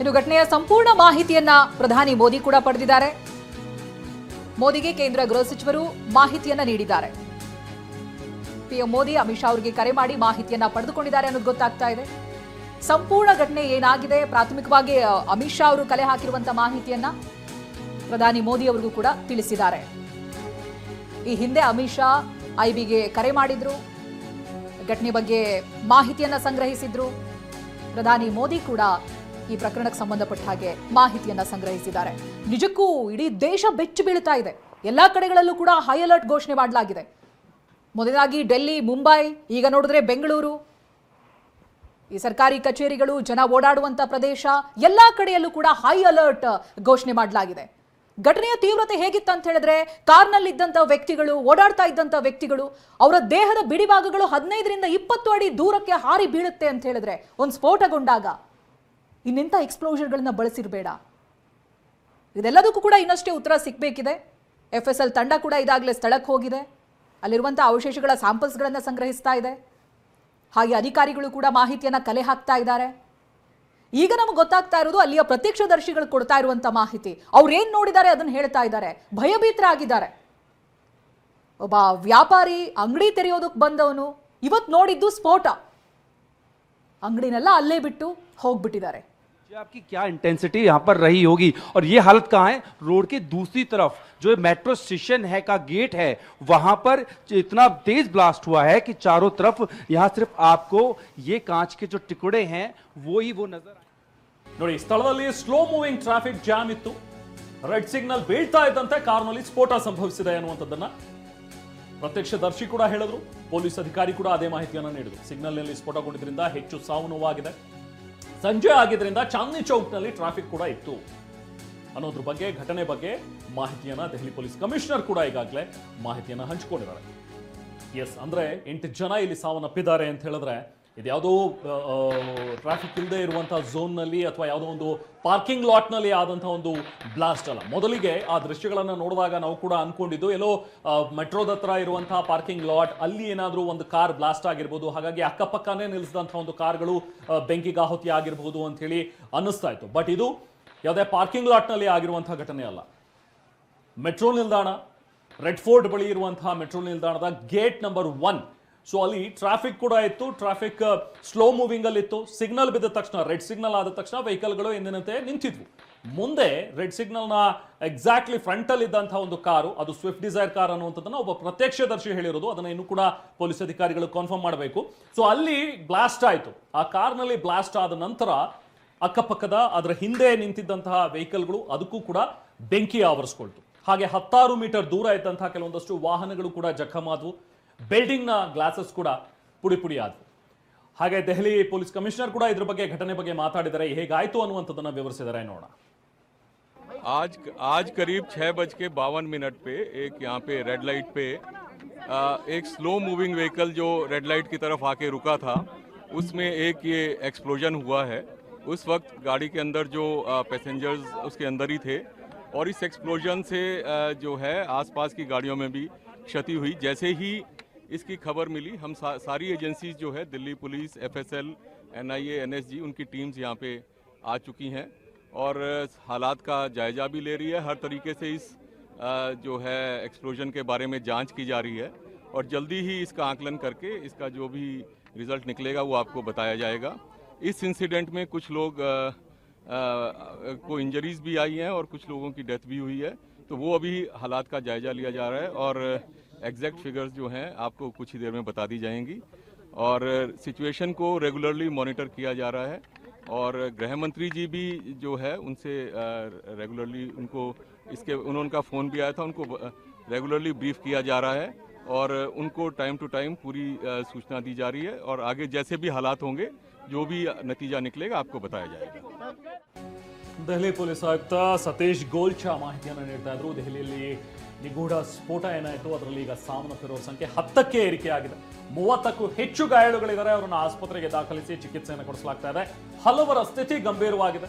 ಇನ್ನು ಘಟನೆಯ ಸಂಪೂರ್ಣ ಮಾಹಿತಿಯನ್ನ ಪ್ರಧಾನಿ ಮೋದಿ ಕೂಡ ಪಡೆದಿದ್ದಾರೆ. ಮೋದಿಗೆ ಕೇಂದ್ರ ಗೃಹ ಸಚಿವರು ಮಾಹಿತಿಯನ್ನ ನೀಡಿದ್ದಾರೆ. ಪಿಎಂ ಮೋದಿ ಅಮಿತ್ ಶಾ ಅವರಿಗೆ ಕರೆ ಮಾಡಿ ಮಾಹಿತಿಯನ್ನ ಪಡೆದುಕೊಂಡಿದ್ದಾರೆ ಅನ್ನೋದು ಗೊತ್ತಾಗ್ತಾ ಇದೆ. ಸಂಪೂರ್ಣ ಘಟನೆ ಏನಾಗಿದೆ, ಪ್ರಾಥಮಿಕವಾಗಿ ಅಮಿತ್ ಶಾ ಅವರು ಕಲೆ ಹಾಕಿರುವಂತಹ ಮಾಹಿತಿಯನ್ನ ಪ್ರಧಾನಿ ಮೋದಿ ಅವರಿಗೂ ಕೂಡ ತಿಳಿಸಿದ್ದಾರೆ. ಈ ಹಿಂದೆ ಅಮಿತ್ ಶಾ ಐಬಿಗೆ ಕರೆ ಮಾಡಿದ್ರು, ಘಟನೆ ಬಗ್ಗೆ ಮಾಹಿತಿಯನ್ನ ಸಂಗ್ರಹಿಸಿದ್ರು. ಪ್ರಧಾನಿ ಮೋದಿ ಕೂಡ ಈ ಪ್ರಕರಣಕ್ಕೆ ಸಂಬಂಧಪಟ್ಟ ಹಾಗೆ ಮಾಹಿತಿಯನ್ನ ಸಂಗ್ರಹಿಸಿದ್ದಾರೆ. ನಿಜಕ್ಕೂ ಇಡೀ ದೇಶ ಬೆಚ್ಚಿ ಬೀಳ್ತಾ ಇದೆ. ಎಲ್ಲಾ ಕಡೆಗಳಲ್ಲೂ ಕೂಡ ಹೈ ಅಲರ್ಟ್ ಘೋಷಣೆ ಮಾಡಲಾಗಿದೆ. ಮೊದಲಾಗಿ ಡೆಲ್ಲಿ, ಮುಂಬೈ, ಈಗ ನೋಡಿದ್ರೆ ಬೆಂಗಳೂರು, ಈ ಸರ್ಕಾರಿ ಕಚೇರಿಗಳು, ಜನ ಓಡಾಡುವಂತ ಪ್ರದೇಶ, ಎಲ್ಲಾ ಕಡೆಯಲ್ಲೂ ಕೂಡ ಹೈ ಅಲರ್ಟ್ ಘೋಷಣೆ ಮಾಡಲಾಗಿದೆ. ಘಟನೆಯ ತೀವ್ರತೆ ಹೇಗಿತ್ತು ಅಂತ ಹೇಳಿದ್ರೆ, ಕಾರ್ನಲ್ಲಿದ್ದಂಥ ವ್ಯಕ್ತಿಗಳು, ಓಡಾಡ್ತಾ ಇದ್ದಂಥ ವ್ಯಕ್ತಿಗಳು, ಅವರ ದೇಹದ ಬಿಡಿಭಾಗಗಳು 15ರಿಂದ 20 ಅಡಿ ದೂರಕ್ಕೆ ಹಾರಿ ಬೀಳುತ್ತೆ ಅಂತ ಹೇಳಿದ್ರೆ, ಒಂದು ಸ್ಫೋಟಗೊಂಡಾಗ ಇನ್ನೆಂಥ ಎಕ್ಸ್ಪ್ಲೋಷನ್ಗಳನ್ನ ಬಳಸಿರಬೇಡ. ಇದೆಲ್ಲದಕ್ಕೂ ಕೂಡ ಇನ್ನಷ್ಟೇ ಉತ್ತರ ಸಿಗಬೇಕಿದೆ. FSL ತಂಡ ಕೂಡ ಇದಾಗಲೇ ಸ್ಥಳಕ್ಕೆ ಹೋಗಿದೆ. ಅಲ್ಲಿರುವಂಥ ಅವಶೇಷಗಳ ಸ್ಯಾಂಪಲ್ಸ್ಗಳನ್ನು ಸಂಗ್ರಹಿಸ್ತಾ ಇದೆ. ಹಾಗೆ ಅಧಿಕಾರಿಗಳು ಕೂಡ ಮಾಹಿತಿಯನ್ನ ಕಲೆ ಹಾಕ್ತಾ ಇದ್ದಾರೆ. ಈಗ ನಮಗೆ ಗೊತ್ತಾಗ್ತಾ ಇರೋದು ಅಲ್ಲಿಯ ಪ್ರತ್ಯಕ್ಷದರ್ಶಿಗಳು ಕೊಡ್ತಾ ಇರುವಂತ ಮಾಹಿತಿ. ಅವ್ರೇನ್ ನೋಡಿದ್ದಾರೆ ಅದನ್ನ ಹೇಳ್ತಾ ಇದ್ದಾರೆ. ಭಯಭೀತರಾಗಿದ್ದಾರೆ. ಒಬ್ಬ ವ್ಯಾಪಾರಿ ಅಂಗಡಿ ತೆರೆಯೋದಕ್ಕೆ ಬಂದವನು ಇವತ್ತು ನೋಡಿದ್ದು ಸ್ಫೋಟ. ಅಂಗಡಿನೆಲ್ಲ ಅಲ್ಲೇ ಬಿಟ್ಟು ಹೋಗ್ಬಿಟ್ಟಿದ್ದಾರೆ. आपकी क्या इंटेंसिटी यहाँ पर रही होगी, और ये हालत कहाँ है? रोड के दूसरी तरफ जो मेट्रो स्टेशन है का गेट है, वहां पर इतना तेज ब्लास्ट हुआ है कि चारों तरफ यहाँ सिर्फ आपको ये कांच के जो टुकड़े हैं वो नजर आए. ನೋಡಿ, ಸ್ಥಳದಲ್ಲಿ ಸ್ಲೋ ಮೂವಿಂಗ್ ಟ್ರಾಫಿಕ್ ಜಾಮ್ ಇತ್ತು. ರೆಡ್ ಸಿಗ್ನಲ್ ಬೀಳ್ತಾ ಇದ್ದಂತೆ ಕಾರ್ನಲ್ಲಿ ಸ್ಫೋಟ ಸಂಭವಿಸಿದೆ ಅನ್ನುವಂಥದ್ದನ್ನ ಪ್ರತ್ಯಕ್ಷದರ್ಶಿ ಕೂಡ ಹೇಳಿದ್ರು. ಪೊಲೀಸ್ ಅಧಿಕಾರಿ ಕೂಡ ಅದೇ ಮಾಹಿತಿಯನ್ನು ನೀಡಿದ್ರು. ಸಿಗ್ನಲ್ನಲ್ಲಿ ಸ್ಫೋಟಗೊಂಡಿದ್ರಿಂದ ಹೆಚ್ಚು ಸಾವು ನೋವಾಗಿದೆ. ಸಂಜೆ ಆಗಿದ್ರಿಂದ ಚಾಂದ್ನಿ ಚೌಕ್ನಲ್ಲಿ ಟ್ರಾಫಿಕ್ ಕೂಡ ಇತ್ತು ಅನ್ನೋದ್ರ ಬಗ್ಗೆ, ಘಟನೆ ಬಗ್ಗೆ ಮಾಹಿತಿಯನ್ನ ದೆಹಲಿ ಪೊಲೀಸ್ ಕಮಿಷನರ್ ಕೂಡ ಈಗಾಗಲೇ ಮಾಹಿತಿಯನ್ನ ಹಂಚಿಕೊಂಡಿದ್ದಾರೆ. ಎಸ್, ಅಂದ್ರೆ 8 ಜನ ಇಲ್ಲಿ ಸಾವನ್ನಪ್ಪಿದ್ದಾರೆ ಅಂತ ಹೇಳಿದ್ರೆ, ಇದ್ಯಾವುದೋ ಟ್ರಾಫಿಕ್ ಇಲ್ಲದೆ ಇರುವಂತಹ ಝೋನ್ನಲ್ಲಿ ಅಥವಾ ಯಾವುದೋ ಒಂದು ಪಾರ್ಕಿಂಗ್ ಲಾಟ್ನಲ್ಲಿ ಆದಂತಹ ಒಂದು ಬ್ಲಾಸ್ಟ್ ಅಲ್ಲ. ಮೊದಲಿಗೆ ಆ ದೃಶ್ಯಗಳನ್ನು ನೋಡಿದಾಗ ನಾವು ಕೂಡ ಅನ್ಕೊಂಡಿದ್ದು ಎಲ್ಲೋ ಮೆಟ್ರೋದ ಹತ್ರ ಇರುವಂತಹ ಪಾರ್ಕಿಂಗ್ ಲಾಟ್, ಅಲ್ಲಿ ಏನಾದರೂ ಒಂದು ಕಾರ್ ಬ್ಲಾಸ್ಟ್ ಆಗಿರ್ಬೋದು, ಹಾಗಾಗಿ ಅಕ್ಕಪಕ್ಕನೇ ನಿಲ್ಲಿಸಿದಂತಹ ಒಂದು ಕಾರ್ಗಳು ಬೆಂಕಿಗಾಹುತಿ ಆಗಿರ್ಬೋದು ಅಂತ ಹೇಳಿ ಅನ್ನಿಸ್ತಾ ಇತ್ತು. ಬಟ್ ಇದು ಯಾವುದೇ ಪಾರ್ಕಿಂಗ್ ಲಾಟ್ನಲ್ಲಿ ಆಗಿರುವಂತಹ ಘಟನೆ ಅಲ್ಲ. ಮೆಟ್ರೋ ನಿಲ್ದಾಣ, ರೆಡ್ ಫೋರ್ಟ್ ಬಳಿ ಇರುವಂತಹ ಮೆಟ್ರೋ ನಿಲ್ದಾಣದ ಗೇಟ್ ನಂಬರ್ 1. ಸೊ ಅಲ್ಲಿ ಟ್ರಾಫಿಕ್ ಕೂಡ ಇತ್ತು. ಟ್ರಾಫಿಕ್ ಸ್ಲೋ ಮೂವಿಂಗ್ ಅಲ್ಲಿ ಇತ್ತು. ಸಿಗ್ನಲ್ ಬಿದ್ದ ತಕ್ಷಣ, ರೆಡ್ ಸಿಗ್ನಲ್ ಆದ ತಕ್ಷಣ ವೆಹಿಕಲ್ಗಳು ಎಂದಿನಂತೆ ನಿಂತಿದ್ವು. ಮುಂದೆ ರೆಡ್ ಸಿಗ್ನಲ್ ನ ಎಕ್ಸಾಕ್ಟ್ಲಿ ಫ್ರಂಟ್ ಅಲ್ಲಿ ಇದ್ದಂತಹ ಒಂದು ಕಾರು, ಅದು ಸ್ವಿಫ್ಟ್ ಡಿಸೈರ್ ಕಾರ್ ಅನ್ನುವಂಥದ್ದನ್ನ ಒಬ್ಬ ಪ್ರತ್ಯಕ್ಷದರ್ಶಿ ಹೇಳಿರೋದು. ಅದನ್ನ ಇನ್ನೂ ಕೂಡ ಪೊಲೀಸ್ ಅಧಿಕಾರಿಗಳು ಕನ್ಫರ್ಮ್ ಮಾಡಬೇಕು. ಸೊ ಅಲ್ಲಿ ಬ್ಲಾಸ್ಟ್ ಆಯಿತು. ಆ ಕಾರ್ನಲ್ಲಿ ಬ್ಲಾಸ್ಟ್ ಆದ ನಂತರ ಅಕ್ಕಪಕ್ಕದ ಅದರ ಹಿಂದೆ ನಿಂತಿದ್ದಂತಹ ವೆಹಿಕಲ್ಗಳು ಅದಕ್ಕೂ ಕೂಡ ಬೆಂಕಿ ಆವರಿಸ್ಕೊಳ್ತು. ಹಾಗೆ 10 ಮೀಟರ್ ದೂರ ಇದ್ದಂತಹ ಕೆಲವೊಂದಷ್ಟು ವಾಹನಗಳು ಕೂಡ ಜಖಮಾದವು. ಬಿಲ್ಡಿಂಗ್ ನ ಗ್ಲಾಸಸ್ ಕೂಡ ಪುಡಿ ಪುಡಿ ಆದವು. ಹಾಗೆ ದೆಹಲಿ ಪೊಲೀಸ್ ಕಮಿಷನರ್ ಕೂಡ ಇದ್ರ ಬಗ್ಗೆ, ಘಟನೆ ಬಗ್ಗೆ ಮಾತಾಡಿದರೆ ಹೇಗಾಯ್ತು ಅನ್ನುವಂಥದ್ದನ್ನ ವಿವರಿಸಿದ್ದಾರೆ. ನೋಡೋಣ. आज करीब 6:52 पे एक यहाँ पे रेड लाइट पे एक स्लो मूविंग व्हीकल जो रेड लाइट की तरफ आके रुका था, उसमें एक ये एक्सप्लोजन हुआ है. उस वक्त गाड़ी के अंदर जो पैसेंजर्स उसके अंदर ही थे, और इस एक्सप्लोजन से जो है आसपास की गाड़ियों में भी क्षति हुई. जैसे ही इसकी खबर मिली, हम सारी एजेंसीज जो है, Delhi police, FSL, NIA, NSG, उनकी टीम्स यहाँ पे आ चुकी हैं और हालात का जायजा भी ले रही है. हर तरीके से इस जो है एक्सप्लोजन के बारे में जांच की जा रही है, और जल्दी ही इसका आकलन करके इसका जो भी रिजल्ट निकलेगा वो आपको बताया जाएगा. इस इंसिडेंट में कुछ लोग को इंजरीज भी आई हैं और कुछ लोगों की डेथ भी हुई है. तो वो अभी हालात का जायजा लिया जा रहा है, और एग्जैक्ट फिगर्स जो हैं आपको कुछ ही देर में बता दी जाएंगी. और सिचुएशन को रेगुलरली मॉनिटर किया जा रहा है, और गृह मंत्री जी भी जो है उनसे रेगुलरली उनका फ़ोन भी आया था, उनको रेगुलरली ब्रीफ किया जा रहा है, और उनको टाइम टू टाइम पूरी सूचना दी जा रही है. और आगे जैसे भी हालात होंगे, जो भी नतीजा निकलेगा आपको बताया जाएगा. ದೆಹಲಿ ಪೊಲೀಸ್ ಆಯುಕ್ತ ಸತೀಶ್ ಗೋಲ್ಚಾ ಮಾಹಿತಿಯನ್ನು ನೀಡ್ತಾ ಇದ್ರು. ದೆಹಲಿಯಲ್ಲಿ ನಿಗೂಢ ಸ್ಫೋಟ ಏನಾಯಿತು, ಅದರಲ್ಲಿ ಈಗ ಸಾವನ್ನಪ್ಪಿರುವ ಸಂಖ್ಯೆ 10ಕ್ಕೆ ಏರಿಕೆಯಾಗಿದೆ. 30ಕ್ಕೂ ಹೆಚ್ಚು ಗಾಯಾಳುಗಳಿದ್ದಾರೆ. ಅವರನ್ನು ಆಸ್ಪತ್ರೆಗೆ ದಾಖಲಿಸಿ ಚಿಕಿತ್ಸೆಯನ್ನು ಕೊಡಿಸಲಾಗ್ತಾ ಇದೆ. ಹಲವರ ಸ್ಥಿತಿ ಗಂಭೀರವಾಗಿದೆ.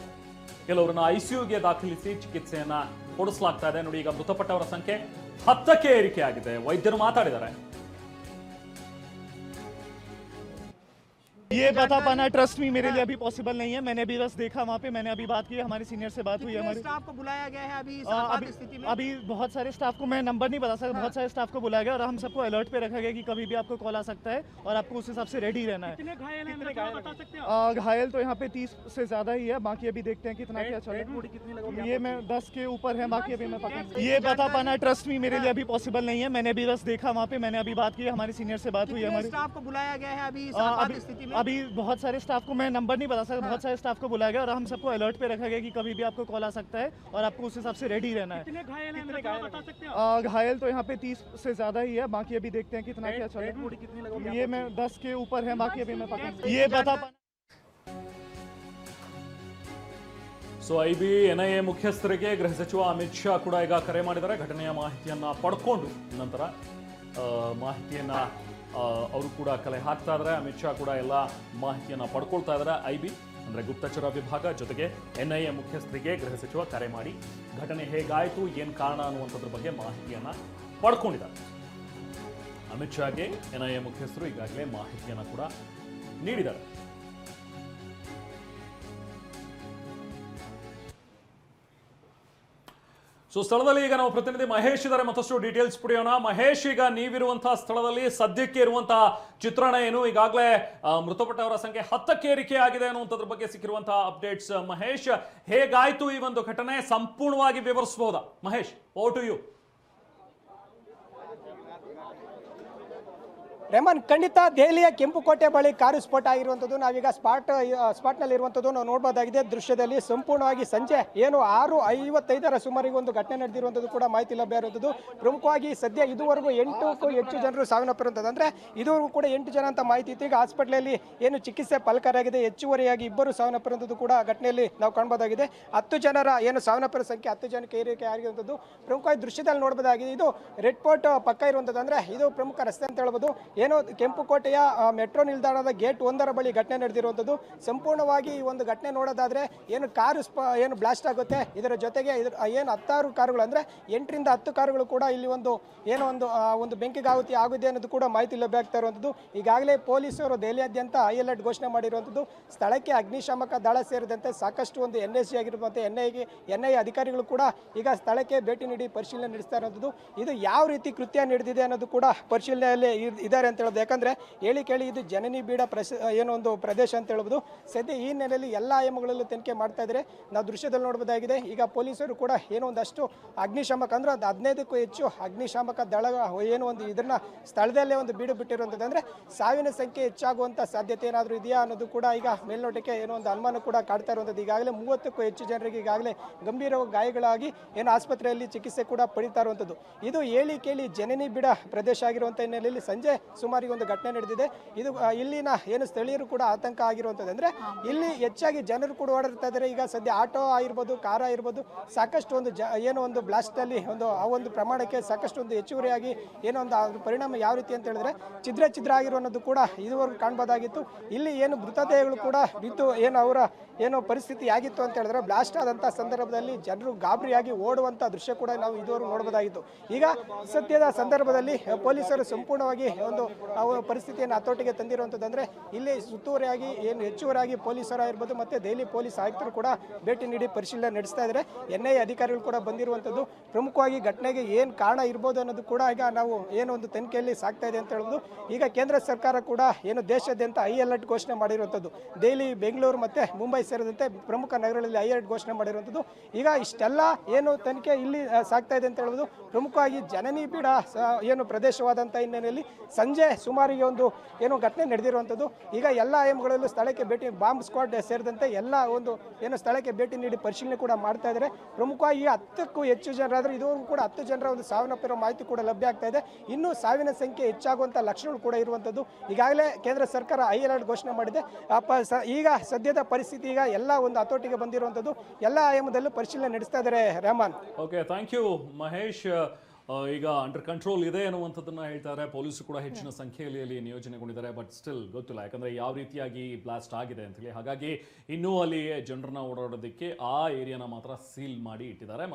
ಕೆಲವರನ್ನ ICUಗೆ ದಾಖಲಿಸಿ ಚಿಕಿತ್ಸೆಯನ್ನ ಕೊಡಿಸಲಾಗ್ತಾ ಇದೆ. ನೋಡಿ, ಈಗ ಮೃತಪಟ್ಟವರ ಸಂಖ್ಯೆ 10ಕ್ಕೆ ಏರಿಕೆಯಾಗಿದೆ. ವೈದ್ಯರು ಮಾತಾಡಿದ್ದಾರೆ. ये बता पाना ट्रस्ट मी मेरे लिए अभी पॉसिबल नहीं है। मैंने अभी बस देखा वहाँ पे, मैंने अभी बात की, हमारे सीनियर से बात हुई है हमारी। स्टाफ को बुलाया गया है अभी इस अभी आपात स्थिति में? अभी बहुत सारे स्टाफ को मैं नंबर नहीं बता सकता, बहुत सारे स्टाफ को बुलाया गया और हम सबको अलर्ट पे रखा गया कि कभी भी आपको कॉल आ सकता है और आपको उस हिसाब से रेडी रहना है। कितने घायल हैं बता सकते हो? घायल तो यहाँ पे 30 से ज्यादा ही है, बाकी अभी देखते हैं कितना क्या चल रहा है। ये मैं 10 के ऊपर है, बाकी अभी मैं पकड़। ये बता पाना ट्रस्ट मी मेरे लिए अभी पॉसिबल नहीं है। मैंने अभी बस देखा वहाँ पे, मैंने अभी बात की, हमारे सीनियर से बात हुई है हमारी। स्टाफ को बुलाया गया है अभी इस आपात स्थिति में? अभी बहुत सारे स्टाफ को मैं नंबर नहीं बता सकता, बहुत सारे स्टाफ को बुलाया गया और हम सबको अलर्ट पे रखा गया कि कभी भी आपको कॉल आ सकता है और आपको उस हिसाब से रेडी रहना है। कितने घायल हैं बता सकते हो? घायल तो यहाँ पे 30 से ज्यादा ही है, बाकी अभी देखते हैं कितना क्या चल रहा है। ये मैं 10 के ऊपर है, बाकी अभी मैं पकड़। ये बता पाना। ಸೊ ಐಬಿ ಎನ್ಐಎ ಮುಖ್ಯಸ್ಥರಿಗೆ ಗೃಹ ಸಚಿವ ಅಮಿತ್ ಶಾ ಕೂಡ ಈಗ ಕರೆ ಮಾಡಿದ್ದಾರೆ. ಘಟನೆಯ ಮಾಹಿತಿಯನ್ನ ಪಡ್ಕೊಂಡು ನಂತರ ಮಾಹಿತಿಯನ್ನ ಅವರು ಕೂಡ ಕಲೆ ಹಾಕ್ತಾ ಇದ್ದಾರೆ. ಅಮಿತ್ ಶಾ ಕೂಡ ಎಲ್ಲ ಮಾಹಿತಿಯನ್ನ ಪಡ್ಕೊಳ್ತಾ ಇದ್ದಾರೆ. ಐಬಿ ಅಂದ್ರೆ ಗುಪ್ತಚರ ವಿಭಾಗ ಜೊತೆಗೆ ಎನ್ಐಎ ಮುಖ್ಯಸ್ಥರಿಗೆ ಗೃಹ ಸಚಿವ ಕರೆ ಮಾಡಿ ಘಟನೆ ಹೇಗಾಯಿತು, ಏನು ಕಾರಣ ಅನ್ನುವಂಥದ್ರ ಬಗ್ಗೆ ಮಾಹಿತಿಯನ್ನ ಪಡ್ಕೊಂಡಿದ್ದಾರೆ. ಅಮಿತ್ ಶಾಗೆ ಎನ್ಐಎ ಮುಖ್ಯಸ್ಥರು ಈಗಾಗಲೇ ಮಾಹಿತಿಯನ್ನ ಕೂಡ ನೀಡಿದ್ದಾರೆ. ಸೊ ಸ್ಥಳದಲ್ಲಿ ಈಗ ನಾವು ಪ್ರತಿನಿಧಿ ಮಹೇಶ್ ಇದ್ದಾರೆ, ಮತ್ತಷ್ಟು ಡೀಟೇಲ್ಸ್ ಪಡೆಯೋಣ. ಮಹೇಶ್, ಈಗ ನೀವಿರುವಂತಹ ಸ್ಥಳದಲ್ಲಿ ಸದ್ಯಕ್ಕೆ ಇರುವಂತಹ ಚಿತ್ರಣ ಏನು? ಈಗಾಗಲೇ ಮೃತಪಟ್ಟವರ ಸಂಖ್ಯೆ 10ಕ್ಕೆ ಏರಿಕೆ ಆಗಿದೆ ಅನ್ನುವಂಥದ್ರ ಬಗ್ಗೆ ಸಿಕ್ಕಿರುವಂತಹ ಅಪ್ಡೇಟ್ಸ್. ಮಹೇಶ್, ಹೇಗಾಯ್ತು ಈ ಒಂದು ಘಟನೆ, ಸಂಪೂರ್ಣವಾಗಿ ವಿವರಿಸಬಹುದಾ? Mahesh, over to you. Rehman, ಖಂಡಿತ ದೆಹಲಿಯ ಕೆಂಪುಕೋಟೆ ಬಳಿ ಕಾರು ಸ್ಫೋಟ ಆಗಿರುವಂಥದ್ದು ನಾವೀಗ ಸ್ಪಾಟ್ನಲ್ಲಿ ಇರುವಂಥದ್ದು ನಾವು ನೋಡ್ಬೋದಾಗಿದೆ. ದೃಶ್ಯದಲ್ಲಿ ಸಂಪೂರ್ಣವಾಗಿ ಸಂಜೆ ಏನು 6:55 ಸುಮಾರಿಗೆ ಒಂದು ಘಟನೆ ನಡೆದಿರುವಂಥದ್ದು ಕೂಡ ಮಾಹಿತಿ ಲಭ್ಯ ಇರುವಂಥದ್ದು. ಪ್ರಮುಖವಾಗಿ ಸದ್ಯ ಇದುವರೆಗೂ 8ಕ್ಕೂ ಹೆಚ್ಚು ಜನರು ಸಾವನ್ನಪ್ಪಿರುವಂಥದ್ದು, ಅಂದರೆ ಇದುವರೆಗೂ ಕೂಡ 8 ಜನ ಅಂತ ಮಾಹಿತಿ ಇತ್ತು. ಈಗ ಹಾಸ್ಪಿಟಲಲ್ಲಿ ಏನು ಚಿಕಿತ್ಸೆ ಫಲಕಾರಿಯಾಗಿದೆ, ಹೆಚ್ಚುವರಿಯಾಗಿ 2 ಸಾವನ್ನಪ್ಪಿರುವಂಥದ್ದು ಕೂಡ ಘಟನೆಯಲ್ಲಿ ನಾವು ಕಾಣಬಹುದಾಗಿದೆ. 10 ಜನರ ಏನು ಸಾವನ್ನಪ್ಪಿರೋ ಸಂಖ್ಯೆ 10 ಜನಕ್ಕೆ ಏರಿಕೆ ಆಗಿರುವಂಥದ್ದು ಪ್ರಮುಖವಾಗಿ ದೃಶ್ಯದಲ್ಲಿ ನೋಡಬಹುದಾಗಿದೆ. ಇದು ರೆಡ್ ಫೋರ್ಟ್ ಪಕ್ಕ ಇರುವಂಥದ್ದು, ಅಂದರೆ ಇದು ಪ್ರಮುಖ ರಸ್ತೆ ಅಂತ ಹೇಳ್ಬೋದು. ಏನು ಕೆಂಪುಕೋಟೆಯ ಮೆಟ್ರೋ ನಿಲ್ದಾಣದ ಗೇಟ್ 1ರ ಬಳಿ ಘಟನೆ ನಡೆದಿರುವಂಥದ್ದು. ಸಂಪೂರ್ಣವಾಗಿ ಈ ಒಂದು ಘಟನೆ ನೋಡೋದಾದ್ರೆ ಏನು ಕಾರು ಏನು ಬ್ಲಾಸ್ಟ್ ಆಗುತ್ತೆ, ಇದರ ಜೊತೆಗೆ ಏನು 10 ಕಾರುಗಳು, ಅಂದರೆ 8ರಿಂದ 10 ಕಾರುಗಳು ಕೂಡ ಇಲ್ಲಿ ಒಂದು ಬೆಂಕಿಗಾಹುತಿ ಆಗಿದೆ ಅನ್ನೋದು ಕೂಡ ಮಾಹಿತಿ ಲಭ್ಯ ಆಗ್ತಾ ಇರುವಂಥದ್ದು. ಈಗಾಗಲೇ ಪೊಲೀಸರು ದೆಹಲಿಯಾದ್ಯಂತ ಹೈ ಅಲರ್ಟ್ ಘೋಷಣೆ ಮಾಡಿರುವಂಥದ್ದು. ಸ್ಥಳಕ್ಕೆ ಅಗ್ನಿಶಾಮಕ ದಳ ಸೇರಿದಂತೆ ಸಾಕಷ್ಟು ಒಂದು NSG ಆಗಿರುವಂತೆ NIA ಅಧಿಕಾರಿಗಳು ಕೂಡ ಈಗ ಸ್ಥಳಕ್ಕೆ ಭೇಟಿ ನೀಡಿ ಪರಿಶೀಲನೆ ನಡೆಸ್ತಾ ಇರುವಂಥದ್ದು. ಇದು ಯಾವ ರೀತಿ ಕೃತ್ಯ ನಡೆದಿದೆ ಅನ್ನೋದು ಕೂಡ ಪರಿಶೀಲನೆಯಲ್ಲಿ ಇದ್ದಾರೆ ಅಂತ ಹೇಳ್ಬೋದು. ಯಾಕಂದ್ರೆ ಕೇಳಿ ಇದು ಜನನಿ ಬೀಡ ಒಂದು ಪ್ರದೇಶ ಅಂತ ಹೇಳ್ಬೋದು. ಸದ್ಯ ಈ ನೆಲೆಯಲ್ಲಿ ಎಲ್ಲ ಆಯಾಮಗಳಲ್ಲೂ ತನಿಖೆ ಮಾಡ್ತಾ ಇದ್ದಾರೆ, ನಾವು ದೃಶ್ಯದಲ್ಲಿ ನೋಡಬಹುದಾಗಿದೆ. ಈಗ ಪೊಲೀಸರು ಕೂಡ ಒಂದಷ್ಟು ಅಗ್ನಿಶಾಮಕ, ಅಂದ್ರೆ 15ಕ್ಕೂ ಹೆಚ್ಚು ಅಗ್ನಿಶಾಮಕ ದಳ ಇದನ್ನ ಸ್ಥಳದಲ್ಲೇ ಬೀಡು ಬಿಟ್ಟಿರುವಂಥದ್ದು. ಅಂದ್ರೆ ಸಾವಿನ ಸಂಖ್ಯೆ ಹೆಚ್ಚಾಗುವಂತ ಸಾಧ್ಯತೆ ಏನಾದರೂ ಇದೆಯಾ ಅನ್ನೋದು ಕೂಡ ಈಗ ಮೇಲ್ನೋಟಕ್ಕೆ ಒಂದು ಅನುಮಾನ ಕೂಡ ಕಾಡ್ತಾ ಇರುವಂಥದ್ದು. ಈಗಾಗಲೇ 30ಕ್ಕೂ ಹೆಚ್ಚು ಜನರಿಗೆ ಈಗಾಗಲೇ ಗಂಭೀರ ಗಾಯಗಳಾಗಿ ಆಸ್ಪತ್ರೆಯಲ್ಲಿ ಚಿಕಿತ್ಸೆ ಕೂಡ ಪಡಿತಾ ಇರುವಂಥದ್ದು. ಇದು ಕೇಳಿ ಜನನಿ ಬೀಡ ಪ್ರದೇಶ ಆಗಿರುವಂಥ ಹಿನ್ನೆಲೆಯಲ್ಲಿ ಸಂಜೆ ಸುಮಾರಿಗೆ ಒಂದು ಘಟನೆ ನಡೆದಿದೆ. ಇದು ಇಲ್ಲಿನ ಸ್ಥಳೀಯರು ಕೂಡ ಆತಂಕ ಆಗಿರುವಂಥದ್ದು. ಅಂದ್ರೆ ಇಲ್ಲಿ ಹೆಚ್ಚಾಗಿ ಜನರು ಕೂಡ ಓಡಾಡ್ತಾ ಇದ್ದಾರೆ. ಈಗ ಸದ್ಯ ಆಟೋ ಆಗಿರ್ಬೋದು, ಕಾರ್ ಆಗಿರ್ಬೋದು, ಸಾಕಷ್ಟು ಒಂದು ಬ್ಲಾಸ್ಟ್ ಅಲ್ಲಿ ಆ ಒಂದು ಪ್ರಮಾಣಕ್ಕೆ ಸಾಕಷ್ಟು ಹೆಚ್ಚುವರಿಯಾಗಿ ಅದ್ರ ಪರಿಣಾಮ ಯಾವ ರೀತಿ ಅಂತ ಹೇಳಿದ್ರೆ ಛಿದ್ರ ಆಗಿರುವುದು ಕೂಡ ಇದುವರೆಗೂ ಕಾಣಬಹುದಾಗಿತ್ತು. ಇಲ್ಲಿ ಮೃತದೇಹಗಳು ಕೂಡ ಬಿದ್ದು ಅವರ ಪರಿಸ್ಥಿತಿ ಆಗಿತ್ತು ಅಂತ ಹೇಳಿದ್ರೆ ಬ್ಲಾಸ್ಟ್ ಆದಂತಹ ಸಂದರ್ಭದಲ್ಲಿ ಜನರು ಗಾಬರಿಯಾಗಿ ಓಡುವಂತ ದೃಶ್ಯ ಕೂಡ ನಾವು ಇದುವರೆಗೂ ನೋಡಬಹುದಾಗಿತ್ತು. ಈಗ ಸದ್ಯದ ಸಂದರ್ಭದಲ್ಲಿ ಪೊಲೀಸರು ಸಂಪೂರ್ಣವಾಗಿ ಪರಿಸ್ಥಿತಿಯನ್ನು ಹತೋಟಿಗೆ ತಂದಿರುವಂಥದ್ದು. ಅಂದ್ರೆ ಇಲ್ಲಿ ಸುತ್ತುವರಿಯಾಗಿ ಹೆಚ್ಚುವರಿಯಾಗಿ ಪೊಲೀಸರಾಗಿರ್ಬೋದು ಮತ್ತೆ ದೆಹಲಿ ಪೊಲೀಸ್ ಆಯುಕ್ತರು ಕೂಡ ಭೇಟಿ ನೀಡಿ ಪರಿಶೀಲನೆ ನಡೆಸ್ತಾ ಇದ್ದಾರೆ. NIA ಅಧಿಕಾರಿಗಳು ಕೂಡ ಬಂದಿರುವಂಥದ್ದು. ಪ್ರಮುಖವಾಗಿ ಘಟನೆಗೆ ಕಾರಣ ಇರ್ಬೋದು ಅನ್ನೋದು ಕೂಡ ಈಗ ನಾವು ಒಂದು ತನಿಖೆಯಲ್ಲಿ ಸಾಗ್ತಾ ಇದೆ ಅಂತ ಹೇಳ್ಬೋದು. ಈಗ ಕೇಂದ್ರ ಸರ್ಕಾರ ಕೂಡ ದೇಶಾದ್ಯಂತ ಹೈ ಅಲರ್ಟ್ ಘೋಷಣೆ ಮಾಡಿರುವಂಥದ್ದು. ದೆಹಲಿ, ಬೆಂಗಳೂರು ಮತ್ತೆ ಮುಂಬೈ ಸೇರಿದಂತೆ ಪ್ರಮುಖ ನಗರಗಳಲ್ಲಿ ಹೈ ಅಲರ್ಟ್ ಘೋಷಣೆ ಮಾಡಿರುವಂಥದ್ದು. ಈಗ ಇಷ್ಟೆಲ್ಲ ತನಿಖೆ ಇಲ್ಲಿ ಸಾಗ್ತಾ ಇದೆ ಅಂತ ಹೇಳ್ಬೋದು. ಪ್ರಮುಖವಾಗಿ ಜನನಿ ಬೀಡ ಪ್ರದೇಶವಾದಂಥ ಹಿನ್ನೆಲೆಯಲ್ಲಿ ಸಂಜೆ ಸುಮಾರಿಗೆ ಘಟನೆ ನಡೆದಿರುವಂಥದ್ದು. ಈಗ ಎಲ್ಲ ಆಯಾಮಗಳಲ್ಲೂ ಸ್ಥಳಕ್ಕೆ ಭೇಟಿ, ಬಾಂಬ್ ಸ್ಕ್ವಾಡ್ ಸೇರಿದಂತೆ ಎಲ್ಲ ಸ್ಥಳಕ್ಕೆ ಭೇಟಿ ನೀಡಿ ಪರಿಶೀಲನೆ ಕೂಡ ಮಾಡ್ತಾ ಇದ್ದಾರೆ. ಪ್ರಮುಖವಾಗಿ 10ಕ್ಕೂ ಹೆಚ್ಚು ಜನರಾದ್ರೆ ಇದುವರೆಗೂ ಕೂಡ 10 ಜನರ ಸಾವನ್ನಪ್ಪಿರೋ ಮಾಹಿತಿ ಕೂಡ ಲಭ್ಯ ಆಗ್ತಾ ಇದೆ. ಇನ್ನು ಸಾವಿನ ಸಂಖ್ಯೆ ಹೆಚ್ಚಾಗುವಂತ ಲಕ್ಷಣಗಳು ಕೂಡ ಇರುವಂಥದ್ದು. ಈಗಾಗಲೇ ಕೇಂದ್ರ ಸರ್ಕಾರ ಹೈ ಅಲರ್ಟ್ ಘೋಷಣೆ ಮಾಡಿದೆ. ಈಗ ಸದ್ಯದ ಪರಿಸ್ಥಿತಿ ಈಗ ಎಲ್ಲ ಹತೋಟಿಗೆ ಬಂದಿರುವಂಥದ್ದು. ಎಲ್ಲ ಆಯಾಮದಲ್ಲೂ ಪರಿಶೀಲನೆ ನಡೆಸ್ತಾ ಇದ್ದಾರೆ. Rehman, okay, thank you Mahesh. ಈಗ ಅಂಡರ್ ಕಂಟ್ರೋಲ್ ಇದೆ ಅನ್ನುವಂಥದ್ದನ್ನ ಹೇಳ್ತಾರೆ. ಪೊಲೀಸರು ಕೂಡ ಹೆಚ್ಚಿನ ಸಂಖ್ಯೆಯಲ್ಲಿ ಅಲ್ಲಿ ನಿಯೋಜನೆಗೊಂಡಿದ್ದಾರೆ. ಬಟ್ ಸ್ಟಿಲ್ ಗೊತ್ತಿಲ್ಲ, ಯಾಕಂದ್ರೆ ಯಾವ ರೀತಿಯಾಗಿ ಬ್ಲಾಸ್ಟ್ ಆಗಿದೆ ಅಂತ ಹೇಳಿ. ಹಾಗಾಗಿ ಇನ್ನೂ ಅಲ್ಲಿ ಜನರನ್ನ ಓಡಾಡೋದಕ್ಕೆ ಆ ಏರಿಯಾನ ಮಾತ್ರ ಸೀಲ್ ಮಾಡಿ ಇಟ್ಟಿದ್ದಾರೆ.